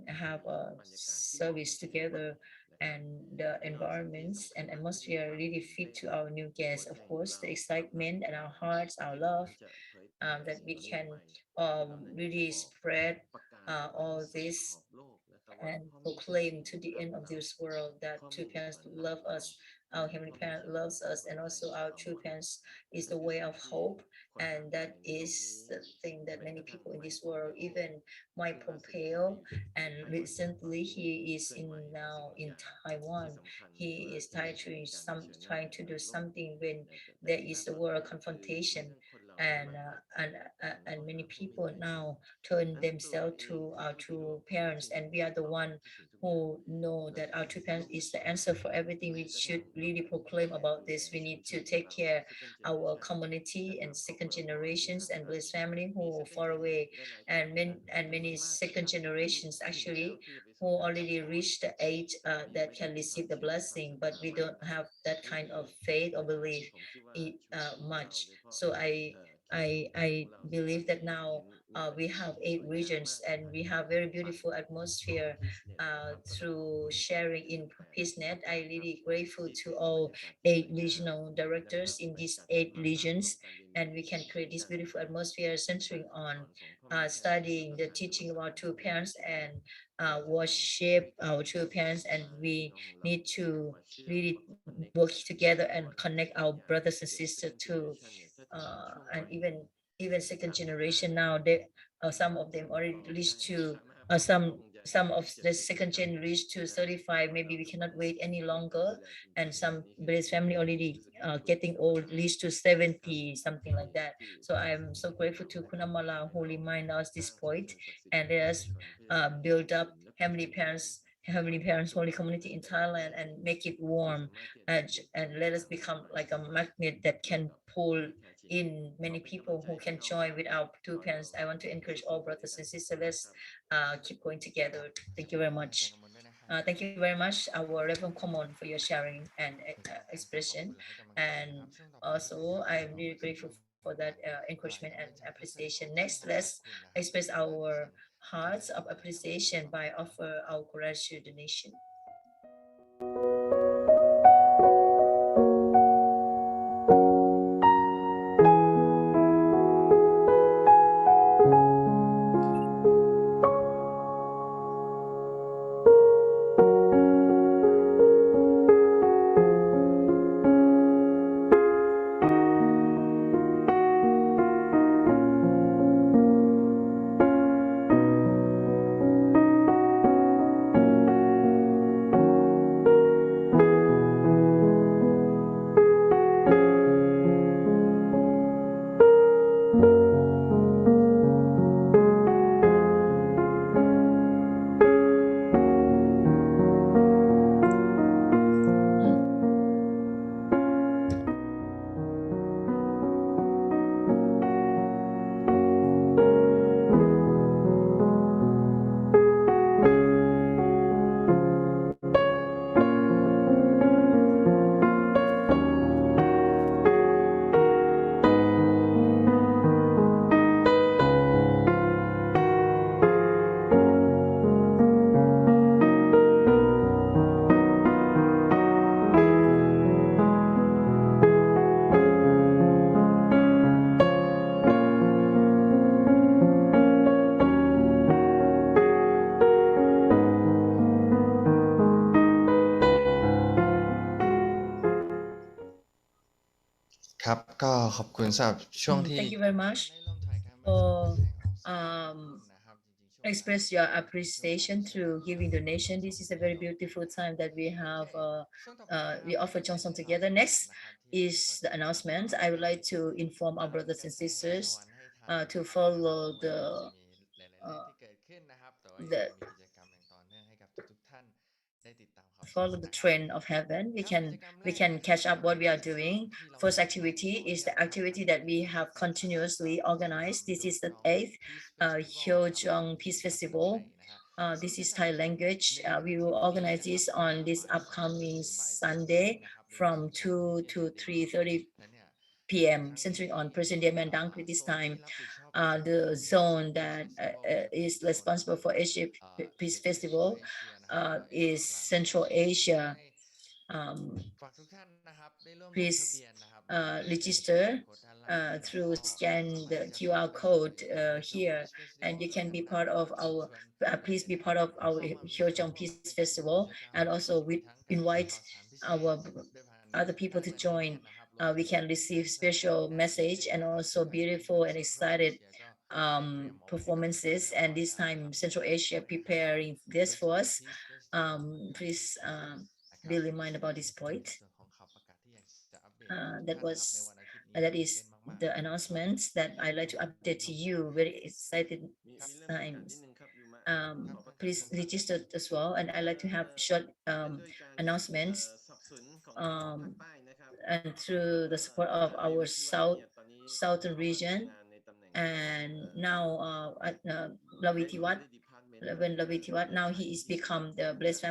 have a service together, and the environments and atmosphere really fit to our new guests. Of course, the excitement and our hearts, our love, that we can really spread all this and proclaim to the end of this world that true parents love us, our heavenly parent loves us, and also our true parents is the way of hope. And that is the thing that many people in this world, even Mike Pompeo, and recently he is now in Taiwan, he is trying to do something when there is a world confrontation, and many people now turn themselves to our true parents, and we are the one who know that our true parents is the answer for everything. We should really proclaim about this. We need to take care our community and second generations and blessed family who are far away, and many second generations actually who already reached the age that can receive the blessing, but we don't have that kind of faith or belief much. So I believe that now we have 8 regions, and we have very beautiful atmosphere through sharing in PeaceNet. I really grateful to all 8 regional directors in these 8 regions, and we can create this beautiful atmosphere centering on studying the teaching of our true parents and worship our true parents. And we need to really work together and connect our brothers and sisters to and even second generation. Now they some of them already reached to some of the second gen reached to 35. Maybe we cannot wait any longer, and some British family already getting old, reached to 70, something like that. So I'm so grateful to Kunamala who remind us this point, and let us build up Heavenly Parents Holy Community in Thailand and make it warm, and let us become like a magnet that can pull in many people who can join with our two parents. I want to encourage all brothers and sisters, let's keep going together. Thank you very much. Thank you very much, our Reverend Common, for your sharing and expression. And also, I'm really grateful for that encouragement and appreciation. Next, let's express our hearts of appreciation by offer our gratitude donation. ครับก็ขอบคุณสำหรับช่วงที่ Thank you very much for express your appreciation through giving donation. This is a very beautiful time that we have. We offer Johnson together. Next is the announcement. I would like to inform our brothers and sisters to follow follow the trend of heaven. We can catch up what we are doing. First activity is the activity that we have continuously organized. This is the 8th Hyeojong Peace Festival. This is Thai language. We will organize this on this upcoming Sunday from 2 to 3:30 p.m. centering on President Mandang this time. The zone that is responsible for Asia Peace Festival is Central Asia. Please register through scan the QR code here, and you can be part of our. Please be part of our Hyeojong Peace Festival, and also we invite our other people to join. We can receive special message and also beautiful and excited performances. And this time, Central Asia preparing this for us. Please be reminded about this point. That is the announcements that I like to update to you. Very excited times. Please register as well, and I like to have short announcements. And through the support of our southern region, and now Lavitiwat, now he is become the Blessed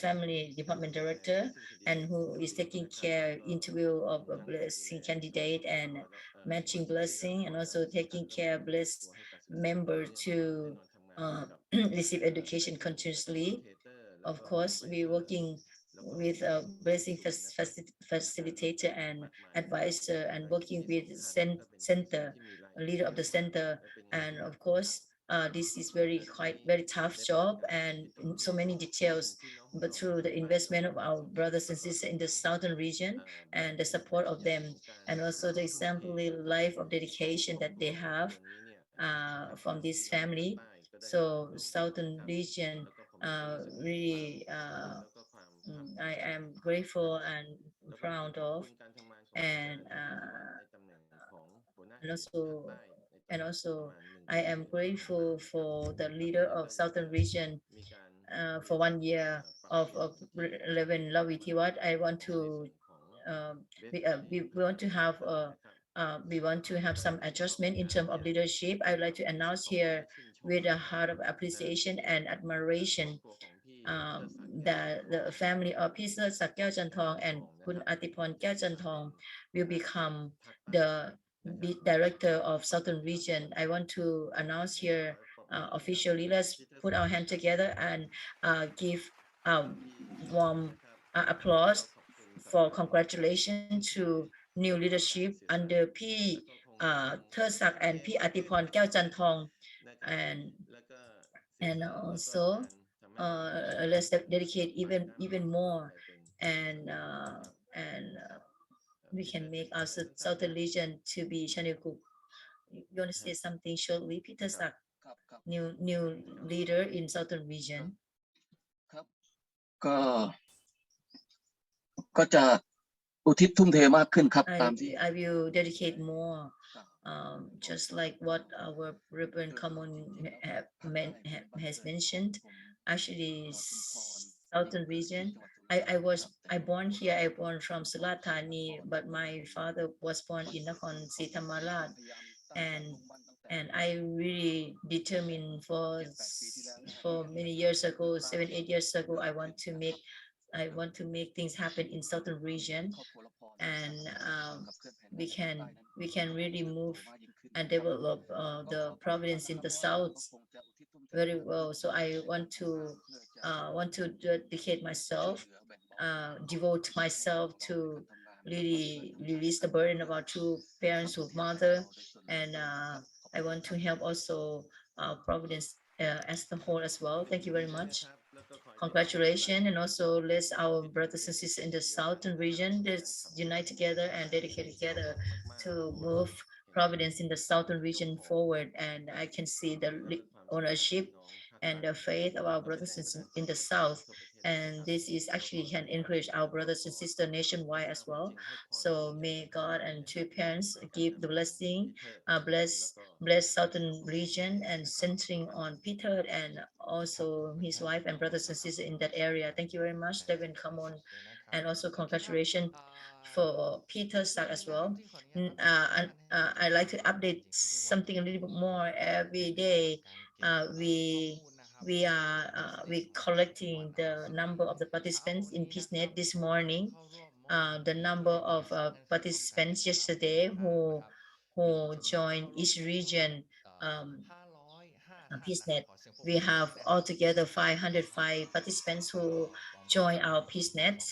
Family Department Director, and who is taking care interview of a blessing candidate and matching blessing, and also taking care of blessed member to receive education continuously. Of course, we're working with a blessing facilitator and advisor, and working with center, leader of the center. And of course, this is very tough job and so many details, but through the investment of our brothers and sisters in the southern region and the support of them, and also the exemplary life of dedication that they have from this family. So southern region really I am grateful and proud of, and also I am grateful for the leader of southern region for 1 year of 11 Lavitiwat. I want to we want to have some adjustment in terms of leadership. I would like to announce here with a heart of appreciation and admiration that the family of Peter Sak Kyaw Chan Thong and Kun Atipon Kyaw Chan Thong will become the director of Southern Region. I want to announce here officially. Let's put our hand together and give warm applause for congratulations to new leadership under P. Thirsak and P. Atipon Kyaw Chan Thong, and also let's dedicate even more, and we can make our southern region to be Chanukuk. You want to say something shortly, Peter Sak, new leader in southern region? ก็จะอุทิศทุ่มเทมากขึ้นครับตามที่ I will dedicate more, just like what our Reverend Kamon has mentioned. Actually, southern region. I born here. I born from Surat Thani, but my father was born in Nakhon Si Thammarat, and I really determined for many years ago, 7-8 years ago, I want to make things happen in southern region, and we can really move and develop the province in the south very well. So I want to dedicate myself, devote myself to really release the burden of our two parents, of mother, and I want to help also providence as the whole as well. Thank you very much. congratulations, and also let's our brothers and sisters in the southern region let's unite together and dedicate together to move Providence in the southern region forward. And I can see the ownership and the faith of our brothers in the south, and this is actually can encourage our brothers and sisters nationwide as well. So may God and two parents give the blessing, bless southern region and centering on Peter and also his wife and brothers and sisters in that area. Thank you very much, Devin. Come on, and also congratulations for Peter Sack as well. I like to update something a little bit more every day. We are collecting the number of the participants in PeaceNet this morning. The number of participants yesterday who joined each region PeaceNet. We have altogether 505 participants who join our PeaceNet.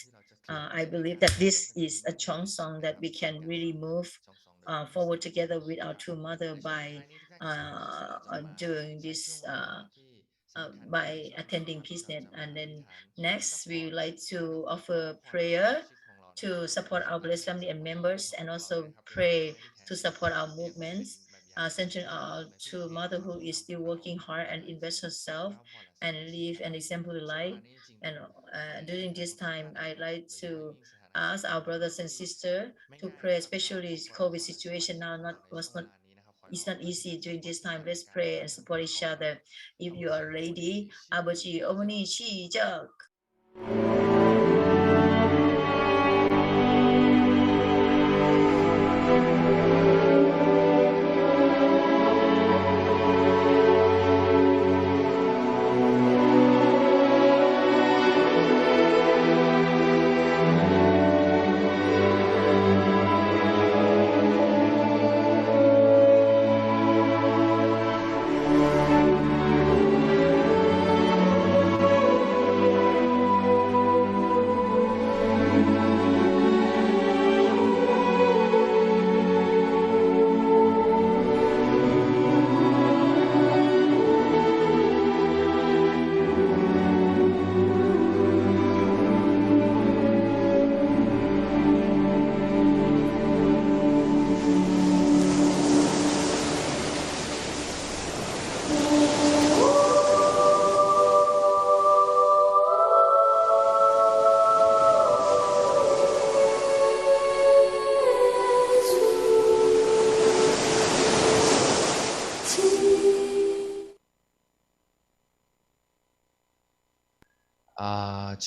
I believe that this is a strong song that we can really move forward together with our two mother by doing this by attending PeaceNet. And then next, we would like to offer prayer to support our blessed family and members, and also pray to support our movements, centering our to mother who is still working hard and invest herself and live an exemplary life. And during this time, I'd like to ask our brothers and sisters to pray, especially COVID situation now it's not easy during this time. Let's pray and support each other. If you are ready, 아버지, 어머니, 시작.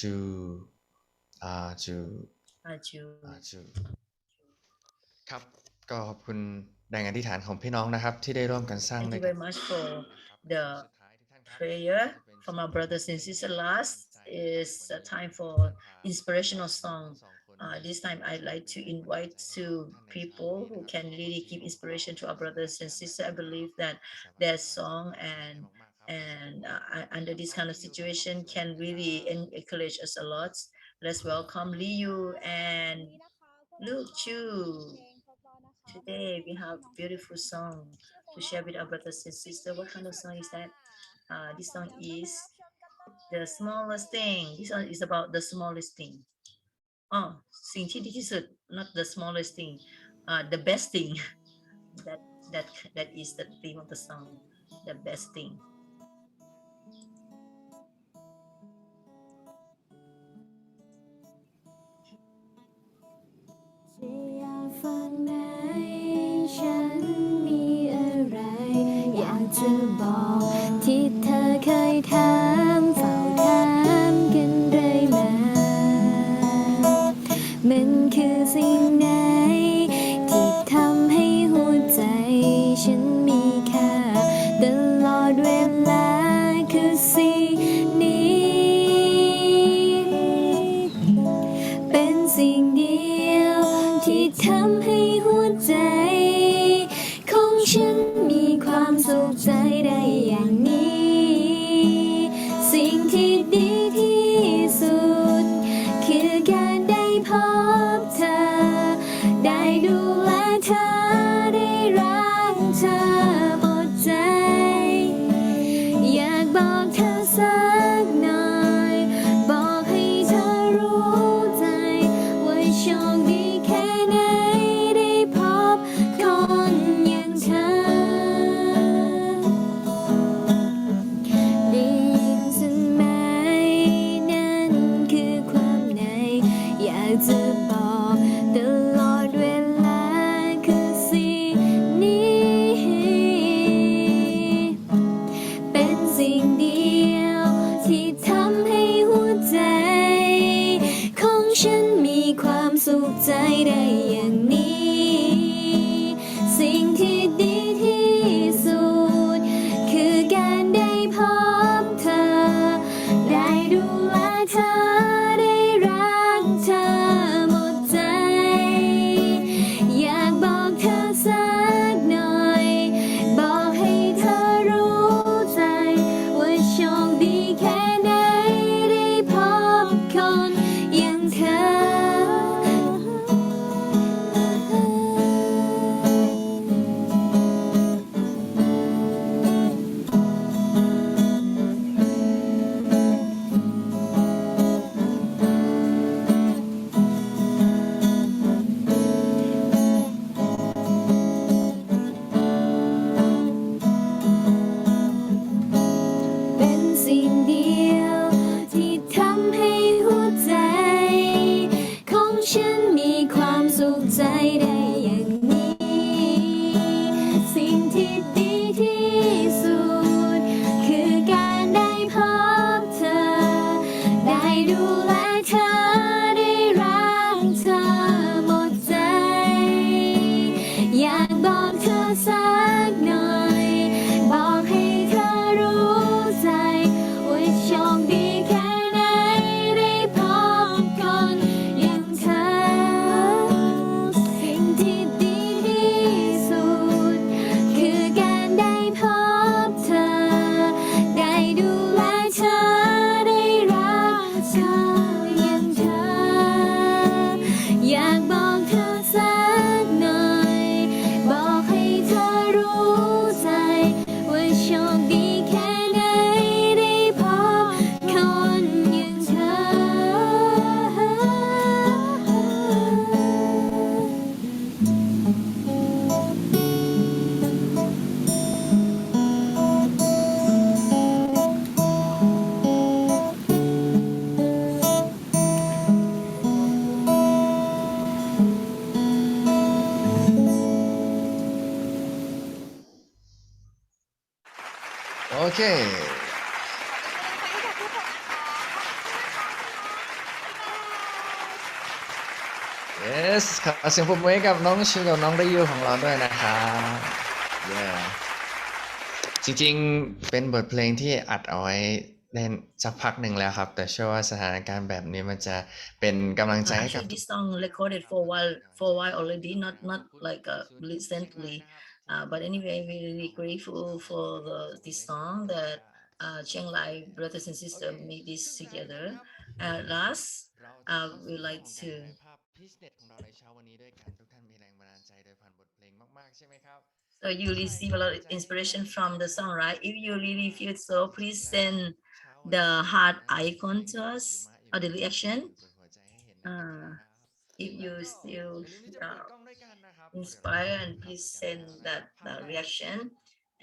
จูจู Aju. จูครับก็ขอบคุณแรงอธิษฐานของพี่น้องนะครับที่ได้ร่วมกันสร้าง Thank ด้ว you ยกัน very much for the prayer from our brothers and sisters. Last is a time for inspirational song. This time I'd like to invite two people who can really give inspiration to our brothers and sisters. I believe that their song and under this kind of situation can really encourage us a lot. Let's welcome Liu and Luke Chu. Today we have beautiful song to share with our brothers and sisters. What kind of song is that? This song is the smallest thing. This one is about the smallest thing. สิ่งที่ดีที่สุด not the smallest thing, the best thing. that is the theme of the song, the best thing. โอเค yes ขอเสียงปรบมือให้กับน้องชิวกับน้องไดยูของเราด้วยนะครับ yeah จริงๆเป็นบทเพลงที่อัดเอาไว้เล่นสักพักหนึ่งแล้วครับ แต่เชื่อว่าสถานการณ์แบบนี้มันจะเป็นกำลังใจให้กับ Actually, this song recorded for a while already, not like recently. But anyway, we're really grateful for this song that Chiang Lai brothers and sisters made this together. Last, we like to ภาพพิเศษของเราในเช้าวันนี้ด้วยกันทุกท่านมีแรงบันดาลใจโดยผ่านบทเพลงมากๆใช่ไหมครับ so you receive a lot of inspiration from the song, right? If you really feel so, please send the heart icon to us or the reaction. If you still inspired, and please send that reaction,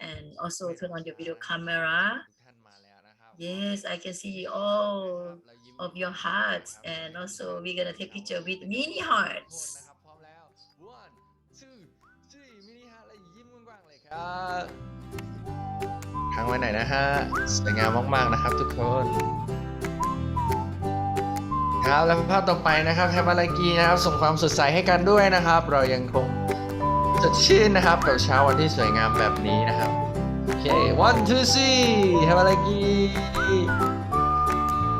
and also turn on your video camera. Yes, I can see all of your hearts, and also we're gonna take picture with mini hearts. พร้อมแล้ว one two three มินิฮาร์ทและยิ้มกว้างๆเลยครับค้างไว้ไหนอยนะฮะสวยงามมากๆนะครับทุกคนครับแล้วภาพต่อไปนะครับแฮปปี้ลักกี้นะครับส่งความสดใสให้กันด้วยนะครับ เรายังคงสดชื่นนะครับกับเช้าวันที่สวยงามแบบนี้นะครับโอเค one two three แฮปปี้ลักกี้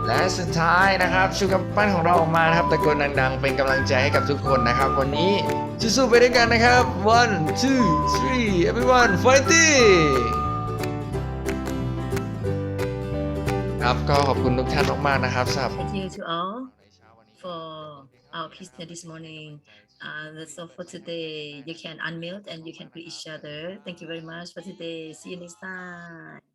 และสุดท้ายนะครับชูกำปั้นของเราออกมานะครับตะโกนดังๆเป็นกำลังใจให้กับทุกคนนะครับ วันนี้สู้ๆไปด้วยกันนะครับ one two three everyone fighting ครับก็ขอบคุณทุกท่านมากๆนะครับสำหรับ Thank you to all for our business this morning. That's all for today. You can unmute and you can greet each other. Thank you very much for today. See you next time.